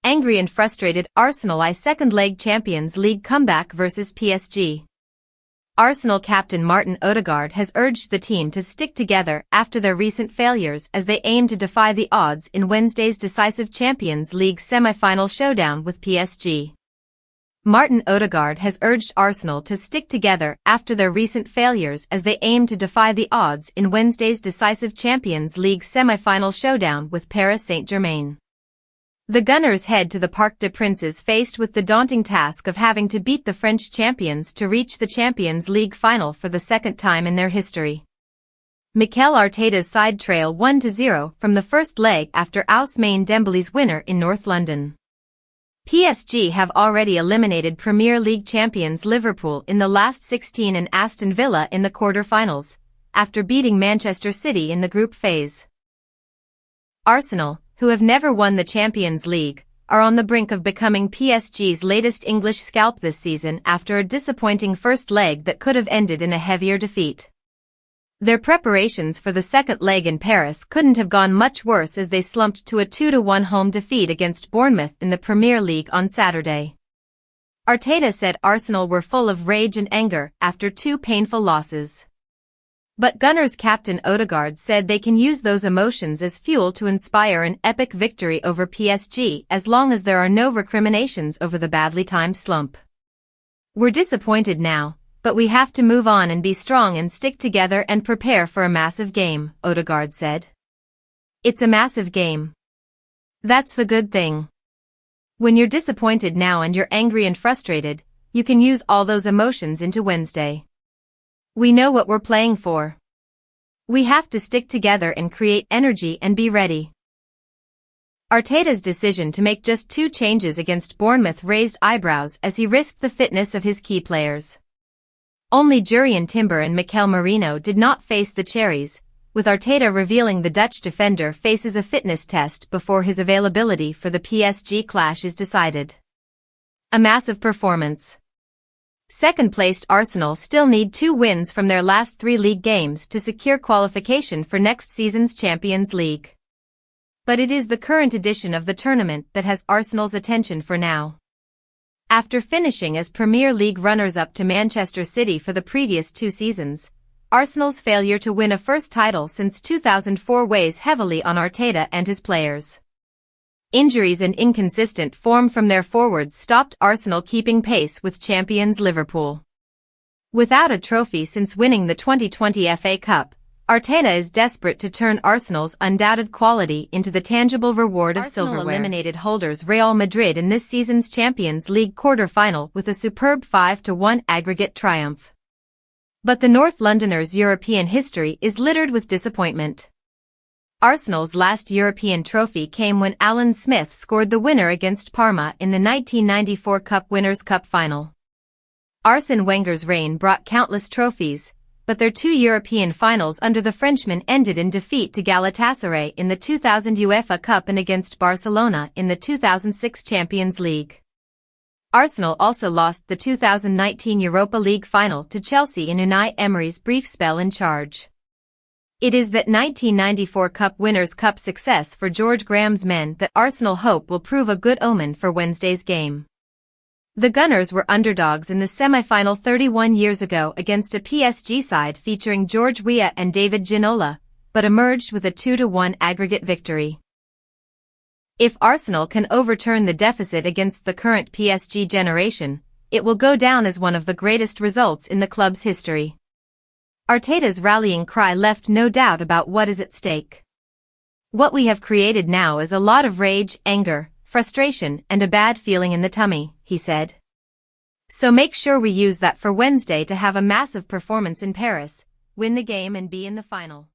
angry and frustrated Arsenal second leg Champions League comeback versus PSG. Arsenal captain Martin Odegaard has urged the team to stick together after their recent failures as they aim to defy the odds in Wednesday's decisive Champions League semi-final showdown with PSG. Martin Odegaard has urged Arsenal to stick together after their recent failures as they aim to defy the odds in Wednesday's decisive Champions League semi-final showdown with Paris Saint-Germain. The Gunners head to the Parc des Princes faced with the daunting task of having to beat the French champions to reach the Champions League final for the second time in their history. Mikel Arteta's side trail 1-0 from the first leg after Ousmane Dembele's winner in North London. PSG have already eliminated Premier League champions Liverpool in the last 16 and Aston Villa in the quarter-finals, after beating Manchester City in the group phase. Arsenal, who have never won the Champions League, are on the brink of becoming PSG's latest English scalp this season after a disappointing first leg that could have ended in a heavier defeat. Their preparations for the second leg in Paris couldn't have gone much worse as they slumped to a 2-1 home defeat against Bournemouth in the Premier League on Saturday. Arteta said Arsenal were full of rage and anger after two painful losses. But Gunners captain Odegaard said they can use those emotions as fuel to inspire an epic victory over PSG as long as there are no recriminations over the badly timed slump. "We're disappointed now, but we have to move on and be strong and stick together and prepare for a massive game," Odegaard said. "It's a massive game. That's the good thing. When you're disappointed now and you're angry and frustrated, you can use all those emotions into Wednesday. We know what we're playing for. We have to stick together and create energy and be ready." Arteta's decision to make just two changes against Bournemouth raised eyebrows as he risked the fitness of his key players. Only Jurrien Timber and Mikel Merino did not face the Cherries, with Arteta revealing the Dutch defender faces a fitness test before his availability for the PSG clash is decided. A massive performance. Second-placed Arsenal still need 2 wins from their last 3 league games to secure qualification for next season's Champions League. But it is the current edition of the tournament that has Arsenal's attention for now. After finishing as Premier League runners-up to Manchester City for the previous 2 seasons, Arsenal's failure to win a first title since 2004 weighs heavily on Arteta and his players. Injuries and inconsistent form from their forwards stopped Arsenal keeping pace with champions Liverpool. Without a trophy since winning the 2020 FA Cup, Arteta is desperate to turn Arsenal's undoubted quality into the tangible reward of silverware. Arsenal eliminated holders Real Madrid in this season's Champions League quarter-final with a superb 5-1 aggregate triumph. But the North Londoners' European history is littered with disappointment. Arsenal's last European trophy came when Alan Smith scored the winner against Parma in the 1994 Cup Winners' Cup final. Arsene Wenger's reign brought countless trophies, but their 2 European finals under the Frenchman ended in defeat to Galatasaray in the 2000 UEFA Cup and against Barcelona in the 2006 Champions League. Arsenal also lost the 2019 Europa League final to Chelsea in Unai Emery's brief spell in charge. It is that 1994 Cup Winners' Cup success for George Graham's men that Arsenal hope will prove a good omen for Wednesday's game. The Gunners were underdogs in the semi-final 31 years ago against a PSG side featuring George Weah and David Ginola, but emerged with a 2-1 aggregate victory. If Arsenal can overturn the deficit against the current PSG generation, it will go down as one of the greatest results in the club's history. Arteta's rallying cry left no doubt about what is at stake. "What we have created now is a lot of rage, anger, frustration, and a bad feeling in the tummy," he said. "So make sure we use that for Wednesday to have a massive performance in Paris, win the game and be in the final."